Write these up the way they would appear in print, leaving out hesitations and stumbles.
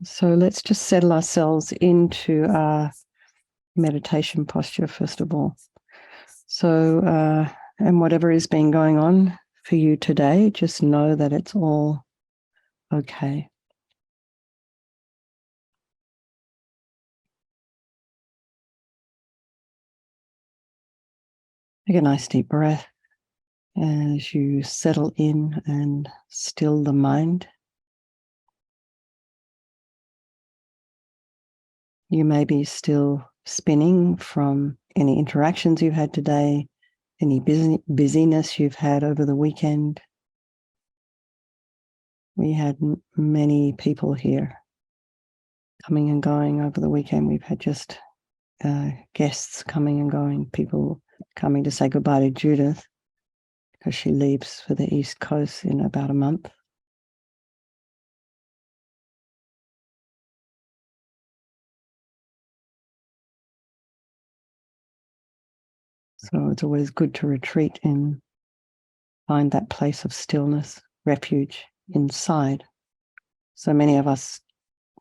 So let's just settle ourselves into our meditation posture, first of all. So, and whatever is been going on for you today, just know that it's all okay. Take a nice deep breath as you settle in and still the mind. You may be still spinning from any interactions you've had today, any busyness you've had over the weekend. We had many people here coming and going over the weekend. We've had just guests coming and going, people coming to say goodbye to Judith because she leaves for the East Coast in about a month. So it's always good to retreat and find that place of stillness, refuge inside. So many of us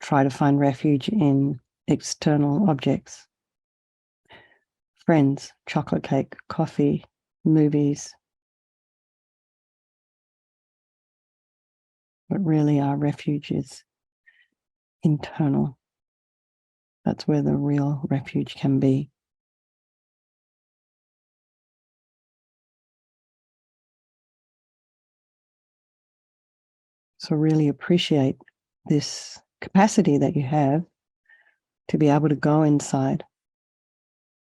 try to find refuge in external objects, friends, chocolate cake, coffee, movies. But really our refuge is internal. That's where the real refuge can be. So really appreciate this capacity that you have to be able to go inside,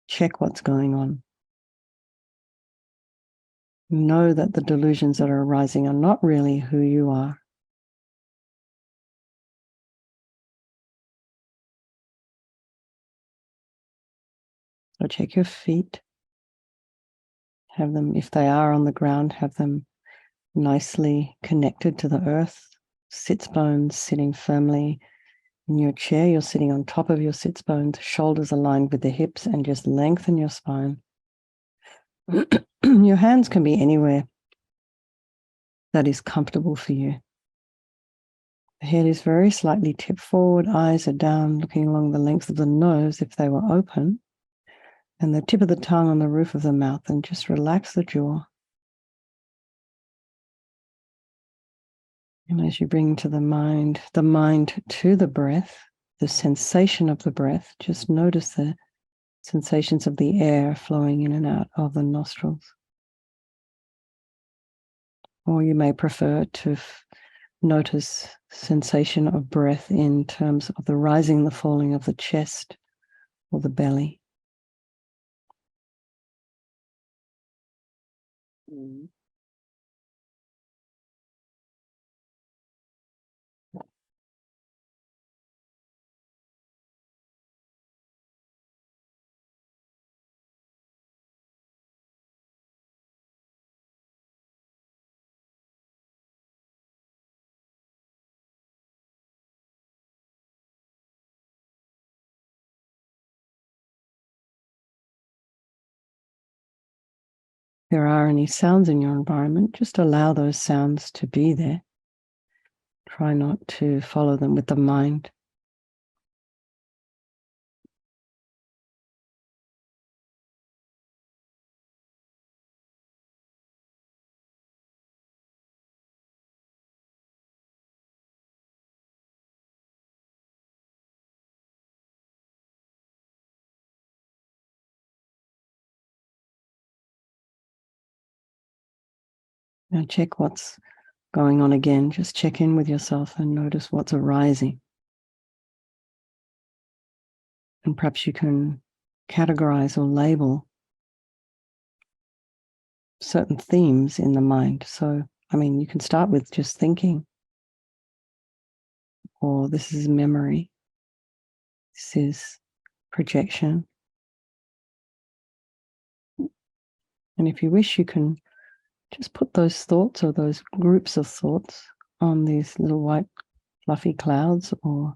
check what's going on. Know that the delusions that are arising are not really who you are. So check your feet. Have them, if they are on the ground, have them nicely connected to the earth. Sits bones sitting firmly in your chair. You're sitting on top of your sits bones, shoulders aligned with the hips, and just lengthen your spine. Your hands can be anywhere that is comfortable for you. The head is very slightly tipped forward, eyes are down, looking along the length of the nose if they were open, and the tip of the tongue on the roof of the mouth, and just relax the jaw. And as you bring to the mind to the breath, the sensation of the breath, just notice the sensations of the air flowing in and out of the nostrils. Or you may prefer to notice sensation of breath in terms of the rising and the falling of the chest or the belly. If there are any sounds in your environment, just allow those sounds to be there. Try not to follow them with the mind. Now check what's going on again. Just check in with yourself and notice what's arising. And perhaps you can categorize or label certain themes in the mind. So, you can start with just thinking, or this is memory, this is projection. And if you wish, you can just put those thoughts or those groups of thoughts on these little white fluffy clouds or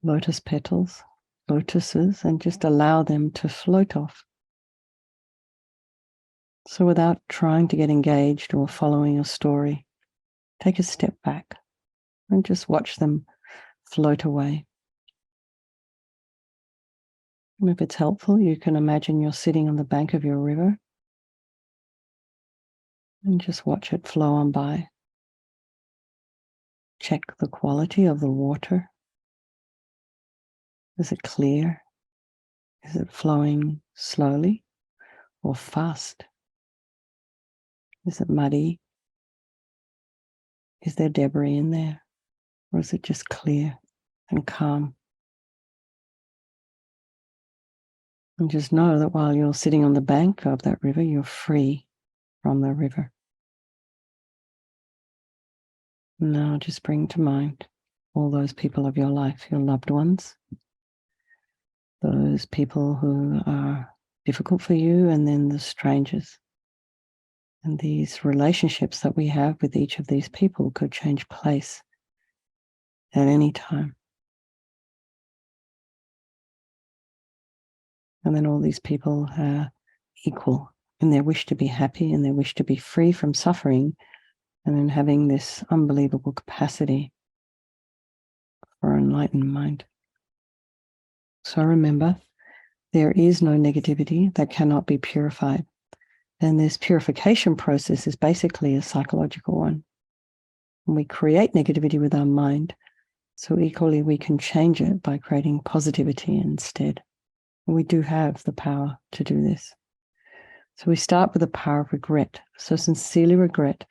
lotus petals, lotuses, and just allow them to float off. So without trying to get engaged or following a story, take a step back and just watch them float away. And if it's helpful, you can imagine you're sitting on the bank of your river and just watch it flow on by. Check the quality of the water. Is it clear? Is it flowing slowly or fast? Is it muddy? Is there debris in there? Or is it just clear and calm? And just know that while you're sitting on the bank of that river, you're free from the river. Now just bring to mind all those people of your life, your loved ones, those people who are difficult for you, and then the strangers. And these relationships that we have with each of these people could change place at any time. And then all these people are equal in their wish to be happy and their wish to be free from suffering, and then having this unbelievable capacity for an enlightened mind. So remember, there is no negativity that cannot be purified. And this purification process is basically a psychological one. And we create negativity with our mind, so equally we can change it by creating positivity instead. And we do have the power to do this. So we start with the power of regret. So sincerely regret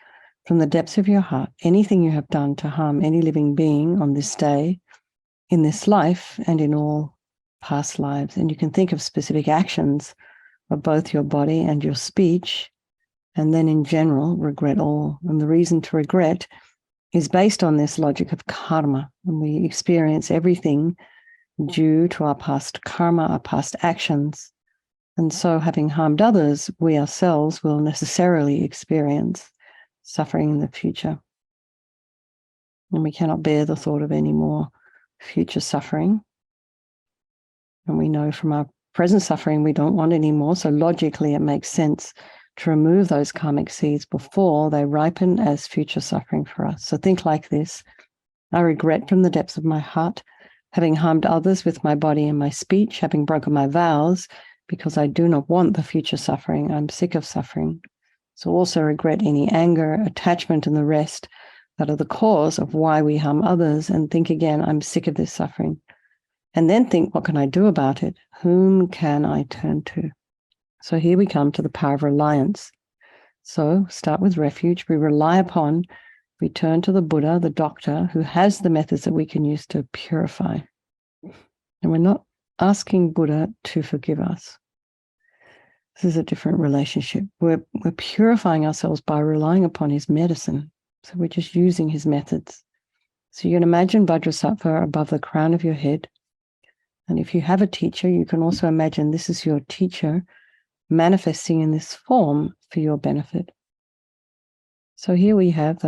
from the depths of your heart anything you have done to harm any living being on this day, in this life, and in all past lives. And you can think of specific actions of both your body and your speech, and then in general, regret all. And the reason to regret is based on this logic of karma. And we experience everything due to our past karma, our past actions. And so having harmed others, we ourselves will necessarily experience suffering in the future. And we cannot bear the thought of any more future suffering. And we know from our present suffering we don't want any more. So logically it makes sense to remove those karmic seeds before they ripen as future suffering for us. So think like this: I regret from the depths of my heart having harmed others with my body and my speech, having broken my vows, because I do not want the future suffering. I'm sick of suffering. So also regret any anger, attachment, and the rest that are the cause of why we harm others, and think again, I'm sick of this suffering. And then think, what can I do about it? Whom can I turn to? So here we come to the power of reliance. So start with refuge. We rely upon, we turn to the Buddha, the doctor, who has the methods that we can use to purify. And we're not asking Buddha to forgive us. This is a different relationship. We're purifying ourselves by relying upon his medicine. So we're just using his methods. So you can imagine Vajrasattva above the crown of your head. And if you have a teacher, you can also imagine this is your teacher manifesting in this form for your benefit. So here we have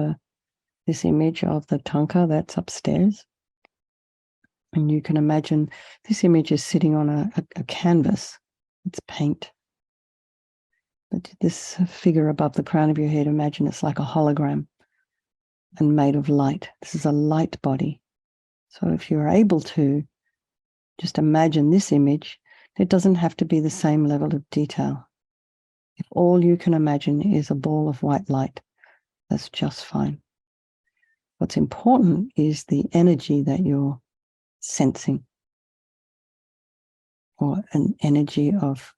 this image of the tanka that's upstairs. And you can imagine this image is sitting on a canvas. It's paint. But this figure above the crown of your head, imagine it's like a hologram and made of light. This is a light body. So if you're able to just imagine this image, it doesn't have to be the same level of detail. If all you can imagine is a ball of white light, that's just fine. What's important is the energy that you're sensing, or an energy of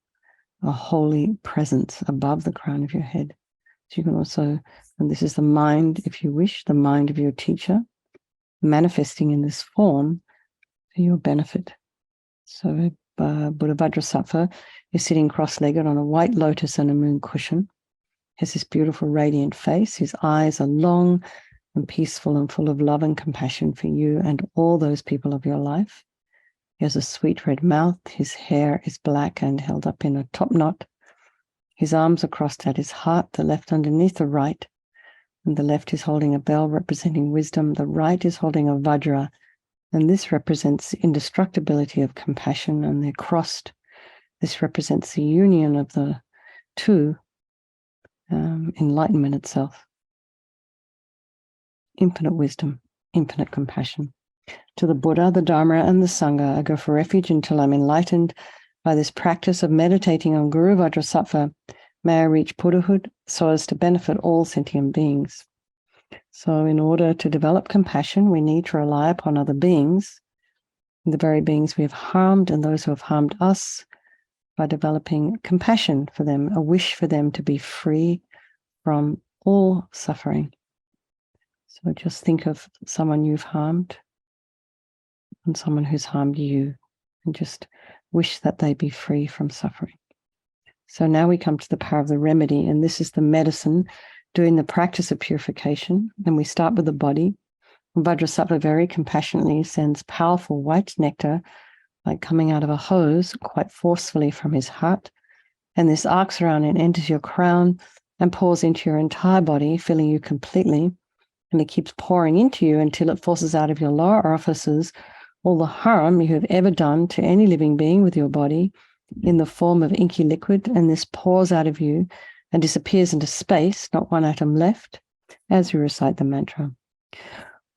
a holy presence above the crown of your head. So you can also, and this is the mind, if you wish, the mind of your teacher, manifesting in this form for your benefit. So Buddha Vajrasattva is sitting cross-legged on a white lotus and a moon cushion. He has this beautiful radiant face. His eyes are long and peaceful and full of love and compassion for you and all those people of your life. He has a sweet red mouth. His hair is black and held up in a top knot. His arms are crossed at his heart, the left underneath the right, and the left is holding a bell representing wisdom. The right is holding a vajra, and this represents the indestructibility of compassion, and they're crossed. This represents the union of the two, enlightenment itself. Infinite wisdom, infinite compassion. To the Buddha, the Dharma, and the Sangha, I go for refuge until I'm enlightened by this practice of meditating on Guru Vajrasattva. May I reach Buddhahood so as to benefit all sentient beings. So in order to develop compassion, we need to rely upon other beings, the very beings we have harmed and those who have harmed us, by developing compassion for them, a wish for them to be free from all suffering. So just think of someone you've harmed and someone who's harmed you, and just wish that they be free from suffering. So now we come to the power of the remedy, and this is the medicine doing the practice of purification. And we start with the body. Vajrasattva very compassionately sends powerful white nectar, like coming out of a hose, quite forcefully from his heart. And this arcs around and enters your crown and pours into your entire body, filling you completely. And it keeps pouring into you until it forces out of your lower orifices all the harm you have ever done to any living being with your body in the form of inky liquid. And this pours out of you and disappears into space, not one atom left, as we recite the mantra.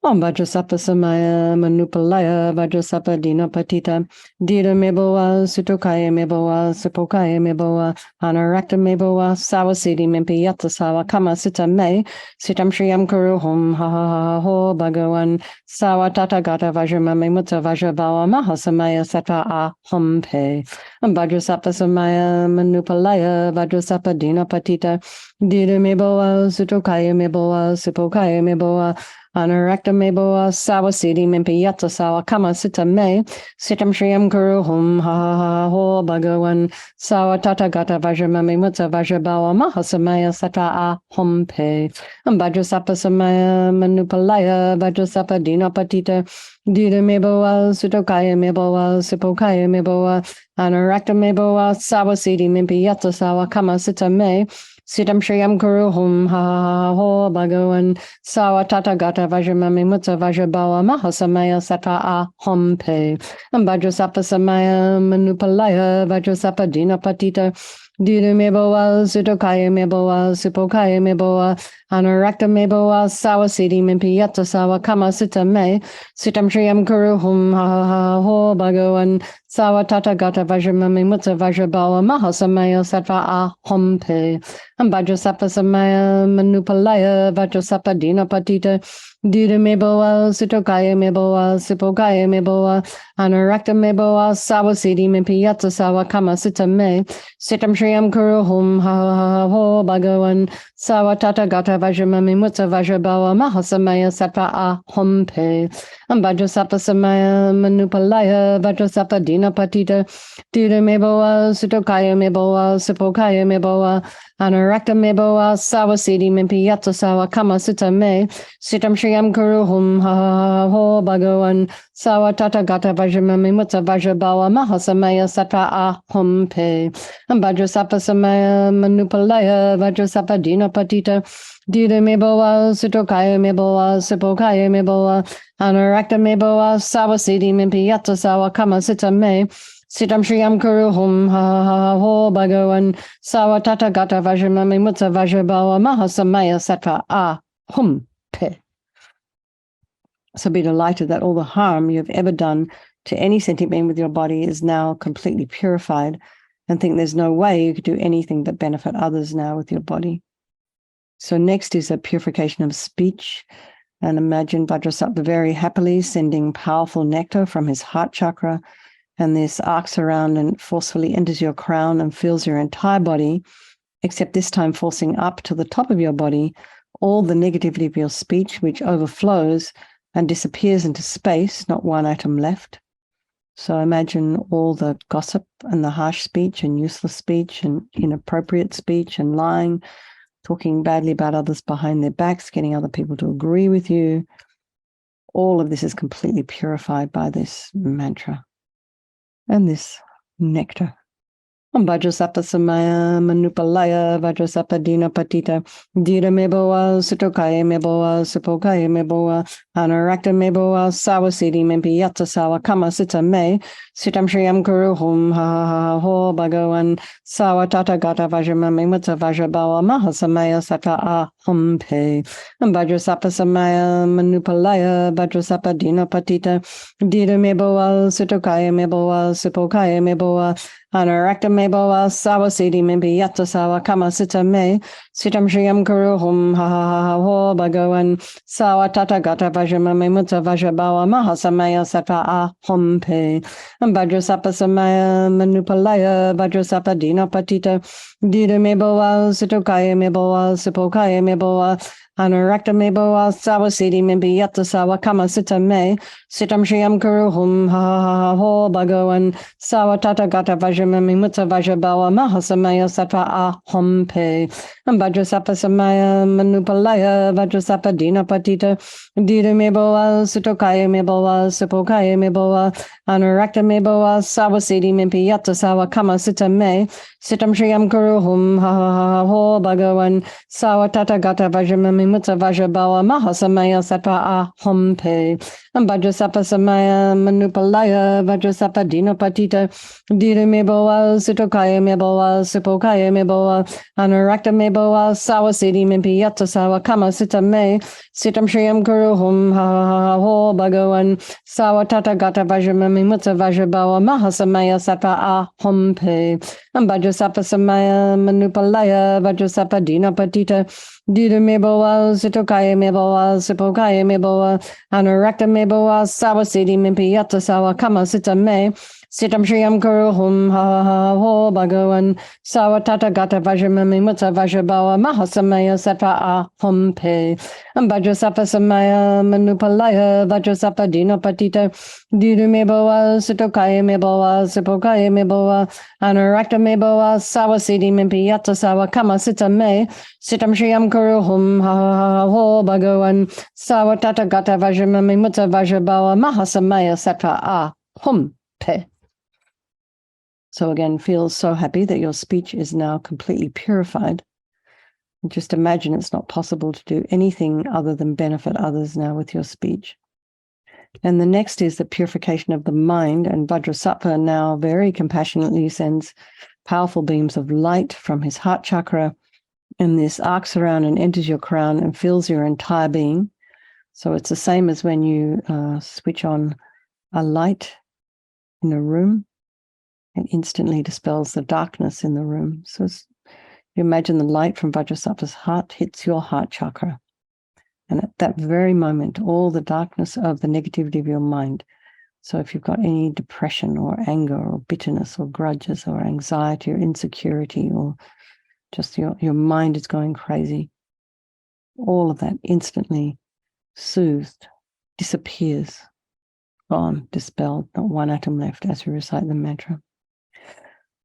Om Vajrasattva Samaya Manupalaya Vajrasattva Dinapatita Dida Meboa Sutokaya Meboa Supokaya Meboa Anarakta Meboa Sawasidi Mimpiyata Sawa Kama Sita Me Sitam Shriyam Kuru Hum Ha Ha Ha Ho Bhagawan Sawa Tata Gata Vajramami Mutta Vajrabawa Mahasamaya Sattva A Hum Pe Vajrasattva Samaya Manupalaya Vajrasattva Dinapatita Dida Meboa Sutokaya Meboa Supokaya Meboa Anarakta Meboa Sawasidi Mimpiyata Sawa Kama Sita Me Sitam Shriyam Kuru Hum Ha Ha Ha Ho Bhagawan Sawa Tata Gata Vajramami Mutta Vajrabawa Mahasamaya Sattva A Hum Pe Vajrasattva Samaya Manupalaya Vajrasattva Dinapatita Dida Meboa Sutokaya Meboa Supokaya Meboa Anarakta Meboa Sawasidi Mimpiyata Sawa Kama Sita Me Sitam Shriyam Kuru Hum Ha Ha Ha Ho Bhagawan Sawa Tata Gata Vajramami Mutta Vajrabawa Mahasamaya Sattva A Hum Pe Vajrasattva Samaya Manupalaya Vajrasattva Dinapatita Dida Meboa Sutokaya Meboa Supokaya Meboa Anarakta Meboa Sawasidi Mimpiyata Sawa Kama Sita Me Sitam Shriyam Kuru Hum Ha Ha Ha Ho Bhagawan Sawa Tata Gata Vajramami Mutta Vajrabawa Mahasamaya Sattva A Hum Pe Vajrasattva Samaya Manupalaya Vajrasattva Dinapatita Dida Meboa Sutokaya Meboa Supokaya Meboa Anarakta Meboa Sawasidi Mimpiyata Sawa Kama Sita Me Sitam Shriyam Kuru Hum Ha Ha Ha Ho Bhagawan Sawa Tata Gata Vajramami Mutta Vajrabawa Mahasamaya Sattva A Hum Pe Vajrasattva Samaya Manupalaya Vajrasattva Dinapatita Dida Meboa Sutokaya Meboa Supokaya Meboa Anarakta Meboa Sawasidi Mimpiyata Sawa Kama Sita Me Sitam Shriyam Kuru Hum Ha Ha Ha Ho Bhagawan Sawa Tata Gata Vajramami Mutta Vajrabawa Mahasamaya Sattva A Hum Pe Vajrasattva Samaya Manupalaya Vajrasattva Dinapatita Dida Meboa Sutokaya Meboa Supokaya Meboa Anarakta Meboa Sawasidi Mimpiyata Sawa Kama Sita Me Sitam Shriyam Kuru Hum Ha Ha Ha Ho Bhagawan Sawa Tata Gata Vajramami Mutta Vajrabawa Mahasamaya Sattva A Hum Pe. So be delighted that all the harm you have ever done to any sentient being with your body is now completely purified, and think there's no way you could do anything but benefit others now with your body. So next is a purification of speech. And imagine Vajrasattva very happily sending powerful nectar from his heart chakra, and this arcs around and forcefully enters your crown and fills your entire body, except this time forcing up to the top of your body all the negativity of your speech, which overflows and disappears into space, not one atom left. So imagine all the gossip and the harsh speech and useless speech and inappropriate speech and lying, talking badly about others behind their backs, getting other people to agree with you. All of this is completely purified by this mantra and this nectar. Vajrasapa Samaya Manupalaya Vajrasapa Dina Patita Dita Meboa Sutokaya Meboa Supokaya Meboa Anarakta Meboa Sawasidi Mempi Yatsa Sawa Kama Sita Me Sitam Shriyam Guru Hum Ha Ha Ha Ho Bhagawan Sawa Tata Gata Vajrama Mimutsa Vajrabawa Mahasamaya Sata A Hum Pe Vajrasapa Samaya Manupalaya Vajrasapa Dina Patita Dita Meboa Sutokaya Meboa Supokaya Meboa Anarakta Meboa Sawasidi Mimpi Yatsa Sawa Kama Sita Me Sitam Shriyam Guru Hum Ha Ha Ha Ho Bhagawan Sawa Tata Gata Vajrama Mimutsa Vajrabawa Mahasamaya Sata A Hum Pe Vajrasapa Samaya Manupalaya Vajrasapa Dina Patita Dida Meboa Sitokaya Meboa Sipokaya Meboa Anarakta Meboa Sawasidi Mimpi Yatsa Sawa Kama Sita Me Sitam Shriyam Guru Hum Ha Ha Ha Ho Bhagawan Sawa Tata Gata Vajrama Mimutsa Vajrabawa Mahasamaya Sata A Hum Pe Vajrasapa Samaya Manupalaya Vajrasapa Dina Patita Dida Meboa Sitokaya Meboa Sipokaya Meboa Anarakta Meboa Sawasidi Mimpi Yatsa Sawa Kama Sita Me Sitam Shriyam Guru Hum Ha Ha Ha Ho Bhagawan Sawa Tata Gata Vajrama Mimutsa Vajrabawa Mahasamaya Sata A Hum Pe Vajrasapa Samaya Manupalaya Vajrasapa Dina Patita Dida Meboa Sitokaya Meboa Sipokaya Meboa Anarakta Meboa Sawasidi Mimpi Yatsa Sawa Kama Sita Me Sitam Shriyam Guru Hum Ha Ha Ha Ho Bhagawan Sawa Tata Gata Vajrama Mimutsa Vajrabawa Mahasamaya Sata A Hum Pe Vajrasapa Samaya Manupalaya Vajrasapa Dina Patita Dida Meboa Sitokaya Meboa Sipokaya Meboa Anarakta Meboa Sawasidi Mimpi Yatsa Sawa Kama Sita Me Sitam Shriyam Guru Hum Ha Ha Ha Ho Bhagawan Sawa Tata Gata Vajrama Mimutsa Vajrabawa Mahasamaya Sata A Hum Pe Vajrasapa Samaya Manupalaya Vajrasapa Dina Patita Dida Meboa Sitokaya Meboa Sipokaya Meboa Anarakta Meboa Sawasidi Mimpi Yatsa Sawa Kama Sita Me Sitam Shriyam Guru Hum Ha Ha Ha Ho Bhagawan Sawa Tata Gata Vajrama Mimutsa Vajrabawa Mahasamaya Sata A Hum Pe. So again, feel so happy that your speech is now completely purified. And just imagine it's not possible to do anything other than benefit others now with your speech. And the next is the purification of the mind, and Vajrasattva now very compassionately sends powerful beams of light from his heart chakra, and this arcs around and enters your crown and fills your entire being. So it's the same as when you switch on a light in a room. It instantly dispels the darkness in the room. So you imagine the light from Vajrasattva's heart hits your heart chakra. And at that very moment, all the darkness of the negativity of your mind. So if you've got any depression or anger or bitterness or grudges or anxiety or insecurity or just your mind is going crazy, all of that instantly soothed, disappears, gone, dispelled, not one atom left as you recite the mantra.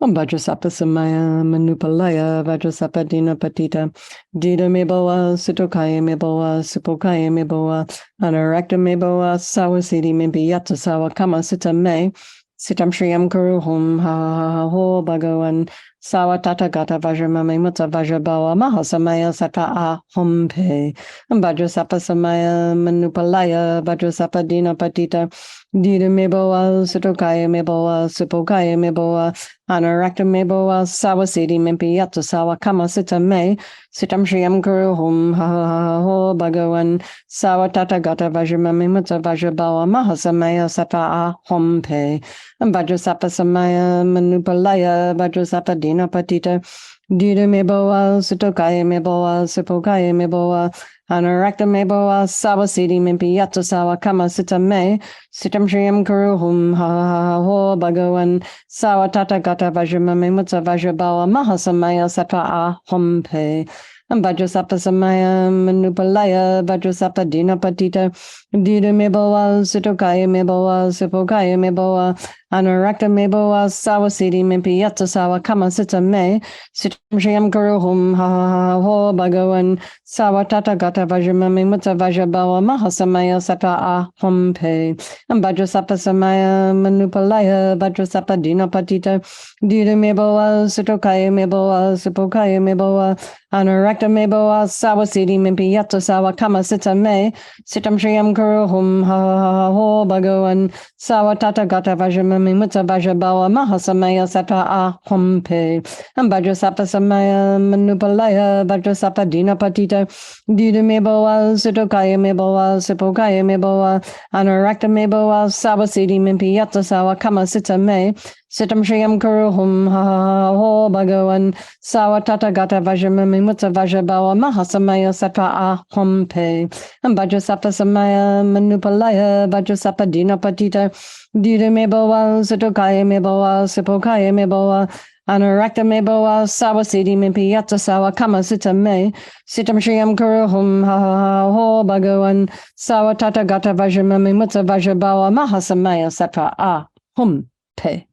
Vajrasapa Samaya Manupalaya Vajrasapa Dina Patita Dida Meboa Sitokaya Meboa Supokaya Meboa Anarakta Meboa Sawasidi Mimpi Yatsa Sawa Kama Sita Me Sitam Shriyam Guru Hum Ha Ha Ha Ho Bhagawan Sawa Tata Gata Vajrama Mimutsa Vajrabawa Mahasamaya Sata A Hum Pe Vajrasapa Samaya Manupalaya Vajrasapa Dina Patita Dida Meboa Sitokaya Meboa Supokaya Meboa Anarakta Meboa Sawasidi Mimpi Yatsa Sawa Kama Sita Me Sitam Shriyam Guru Hum Ha Ha Ha Ho Bhagawan Sawa Tata Gata Vajrama Mimutsa Vajrabawa Mahasamaya Sata A Hum Pe Vajrasapa Samaya Manupalaya Vajrasapa Dina Patita Dida Meboa Sitokaya Meboa Sipokaya Meboa Anarakta Meboa Sawasidi Mimpi Yatsa Sawa Kama Sita Me Sitam Shriyam Guru Hum Ha Ha Ha Ho Bhagawan Sawa Tata Gata Vajrama Mimutsa Vajrabawa Mahasamaya Sata A Hum Pe Vajrasapa Samaya Manupalaya Vajrasapa Dina Patita Dida Meboa Sitokaya Meboa Sipokaya Meboa Anurakta mebo sawa siddhi mimpi yatta sawa kama sita me. Sitam shriam guru hum ha ha ha ho bhagavan. Sawa tata gata vajramami mutta vajrabawa mahasamaya sata aham pe. Vajrasapa samaya manupalaya vajrasapa dinapatita. Dida mebo sitokaya mebo sipokaya mebo. Anurakta mebo sawa siddhi mimpi yatta sawa kama sita me. Sitam shriam guru hum ha ha ha ho bhagavan. Sawa tata gata vajramami mutta vajrabawa mahasamaya sata aham pe. Vajrasapa samaya manupalaya vajrasapa dinapatita. Dida mebo sitokaya mebo sipokaya mebo. Anurakta mebo sawa siddhi mimpi yatta sawa kama sita me. Sitam shriam guru hum ha ha ha ho bhagavan. Sawa tata gata vajramami mutta vajrabawa mahasamaya sata aham pe. Vajrasapa samaya manupalaya vajrasapa dinapatita. Dida mebo sitokaya mebo sipokaya mebo. Anurakta mebo sawa siddhi mimpi yatta sawa kama sita me. Sitam shriam guru hum ha ha ha ho bhagavan. Sawa tata gata vajramami mutta vajrabawa mahasamaya sata aham pe.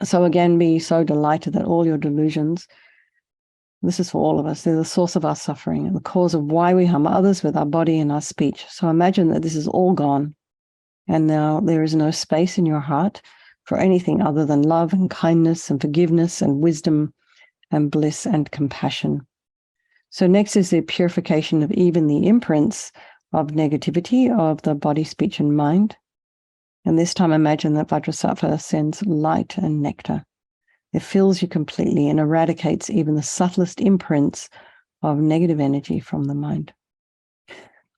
So again, be so delighted that all your delusions, this is for all of us, they're the source of our suffering and the cause of why we harm others with our body and our speech. So imagine that this is all gone. And now there is no space in your heart for anything other than love and kindness and forgiveness and wisdom and bliss and compassion. So next is the purification of even the imprints of negativity of the body, speech, and mind. And this time imagine that Vajrasattva sends light and nectar. It fills you completely and eradicates even the subtlest imprints of negative energy from the mind.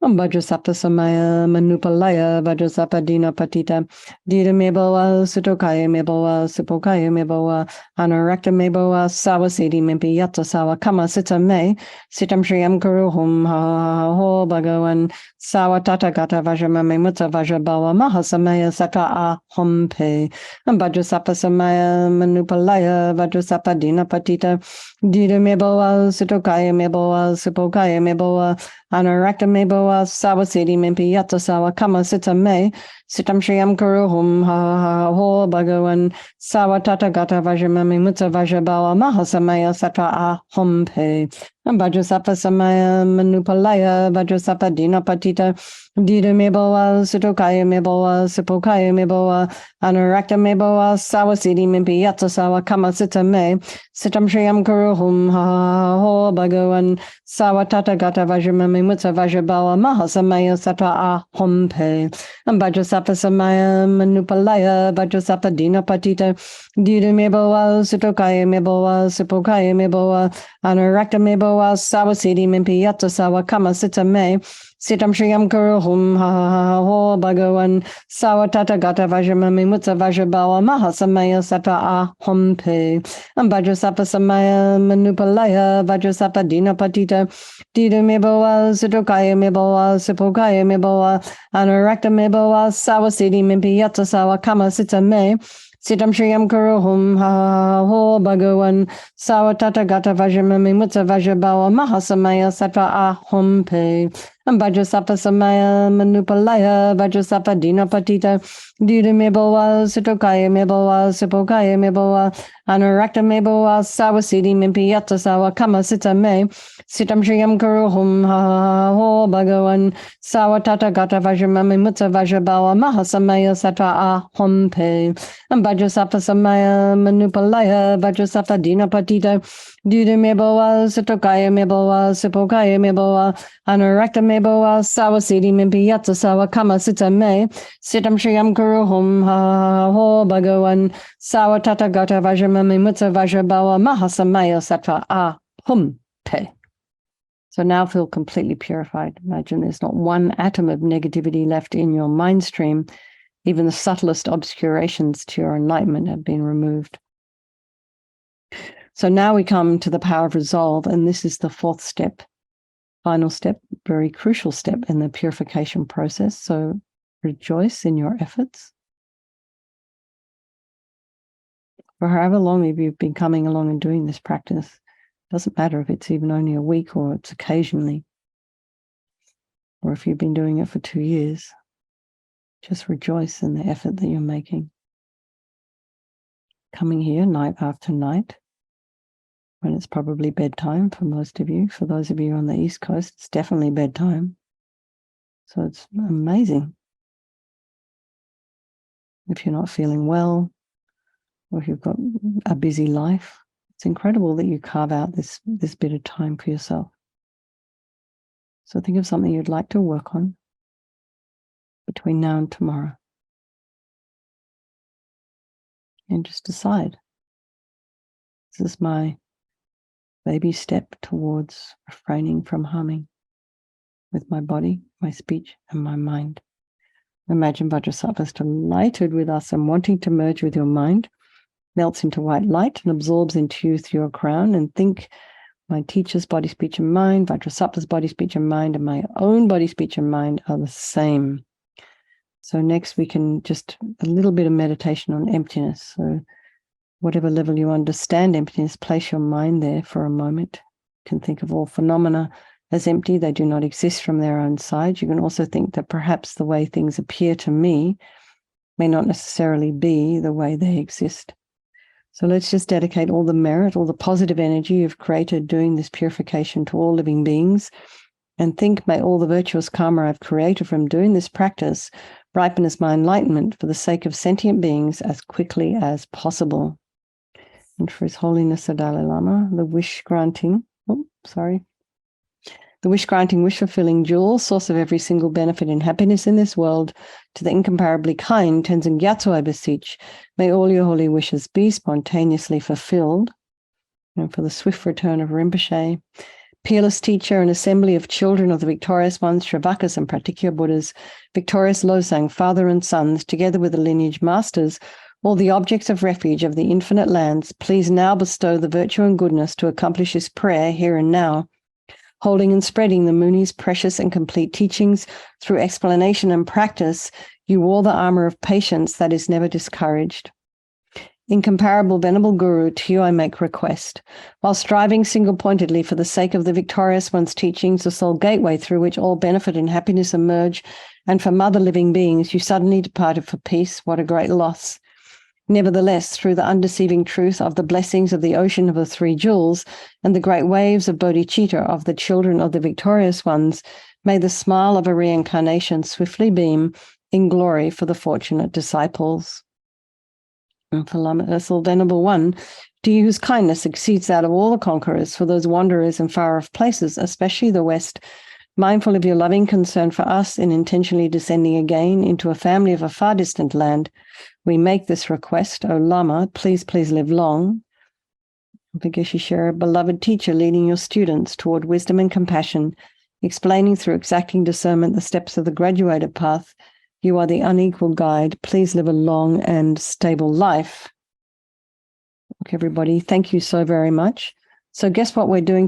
Vajrasapta samaya manupalaya vajrasapa dinapatita. Dida mebo sitokaya mebo sipokaya mebo. Anurakta mebo sawa siddhi mimpi yatta sawa kama sita me. Sitam shriam guru hum ha ha ha ho bhagavan. Sawa tata gata vajramami mutta vajrabawa mahasamaya sata aham pe. Vajrasapa samaya manupalaya vajrasapa dinapatita. Dida mebo sitokaya mebo sipokaya mebo. Anurakta mebo sawa siddhi mimpi yatta sawa kama sita me. Sitam shriam guru hum ha ha ha ho bhagavan. Sawa tata gata vajramami mutta vajrabawa mahasamaya sata aham pe. Vajrasapa samaya manupalaya vajrasapa dinapatita. Dida mebo sitokaya mebo sipokaya mebo. Anurakta mebo sawa siddhi mimpi yatta sawa kama sita me. Sitam shriam guru hum ha ha ha ho bhagavan. Sawa tata gata vajramami mutta vajrabawa mahasamaya sata aham pe. Vajrasapa samaya manupalaya vajrasapa dinapatita. Dida mebo sitokaya mebo sipokaya mebo. Anurakta mebo sawa siddhi mimpi yatta sawa kama sita me. Sitam shriam guru hum ha ha ha ho bhagavan. Sawa tata gata vajramami mutta vajrabawa mahasamaya sata aham pe. Vajrasapa samaya manupalaya vajrasapa dinapatita. Dida mebo sitokaya mebo sipokaya mebo. Anurakta mebo sawa siddhi mimpi yatta sawa kama sita me. Sitam shriam guru hum ha ha ha ho bhagavan. Sawa tata gata vajramami mutta vajrabawa mahasamaya sata aham pe. Vajrasapa samaya manupalaya vajrasapa dinapatita. Dida mebo sitokaya mebo sipokaya mebo. Anurakta mebo sawa siddhi mimpi yatta sawa kama sita me. Sitam shriam guru hum ha ha ha ho bhagavan. Sawa tata gata vajramami mutta vajrabawa mahasamaya sata aham pe. Vajrasapa samaya manupalaya vajrasapa dinapatita. Dida mebo sitokaya mebo sipokaya mebo. Anurakta mebo sawa siddhi mimpi yatta sawa kama sita me. Sitam shriam guru hum ha ha ha ho bhagavan. Sawa tata gata vajramami mutta vajrabawa mahasamaya sata aham pe. So now feel completely purified. Imagine there's not one atom of negativity left in your mind stream. Even the subtlest obscurations to your enlightenment have been removed. So now we come to the power of resolve, and this is the fourth step, final step, very crucial step in the purification process. So rejoice in your efforts. For however long you've been coming along and doing this practice, doesn't matter if it's even only a week or it's occasionally, or if you've been doing it for 2 years, just rejoice in the effort that you're making. coming here night after night, when it's probably bedtime for most of you. For those of you on the East Coast, it's definitely bedtime. So it's amazing. If you're not feeling well, or if you've got a busy life, it's incredible that you carve out this bit of time for yourself. So think of something you'd like to work on between now and tomorrow. And just decide, this is my baby step towards refraining from harming with my body, my speech, and my mind. Imagine Vajrasattva is delighted with us and wanting to merge with your mind, melts into white light and absorbs into you through your crown. And think, my teacher's body, speech, and mind, Vajrasattva's body, speech, and mind, and my own body, speech, and mind are the same. So next we can just a little bit of meditation on emptiness. So whatever level you understand emptiness, place your mind there for a moment. You can think of all phenomena as empty. They do not exist from their own side. You can also think that perhaps the way things appear to me may not necessarily be the way they exist. So let's just dedicate all the merit, all the positive energy you've created doing this purification to all living beings, and think, may all the virtuous karma I've created from doing this practice ripen as my enlightenment for the sake of sentient beings as quickly as possible. And for His Holiness the Dalai Lama, the wish-granting, wish-fulfilling jewel, source of every single benefit and happiness in this world, to the incomparably kind Tenzin Gyatso I beseech, may all your holy wishes be spontaneously fulfilled. And for the swift return of Rinpoche, peerless teacher and assembly of children of the victorious ones, Shravakas and Pratikya Buddhas, victorious Losang, father and sons, together with the lineage masters, all the objects of refuge of the infinite lands, please now bestow the virtue and goodness to accomplish this prayer here and now, holding and spreading the Muni's precious and complete teachings through explanation and practice. You wore the armor of patience that is never discouraged. Incomparable venerable Guru, to you I make request. While striving single-pointedly for the sake of the victorious one's teachings, the sole gateway through which all benefit and happiness emerge, and for mother living beings, you suddenly departed for peace. What a great loss. Nevertheless, through the undeceiving truth of the blessings of the ocean of the three jewels and the great waves of bodhicitta of the children of the victorious ones, may the smile of a reincarnation swiftly beam in glory for the fortunate disciples. And for Lama Ursel, Venerable One, to you whose kindness exceeds that of all the conquerors, for those wanderers in far-off places, especially the West, mindful of your loving concern for us in intentionally descending again into a family of a far distant land, we make this request. O Lama, please live long. Vigeshe, beloved teacher, leading your students toward wisdom and compassion, explaining through exacting discernment the steps of the graduated path. You are the unequal guide. Please live a long and stable life. Okay, everybody, thank you so very much. So guess what we're doing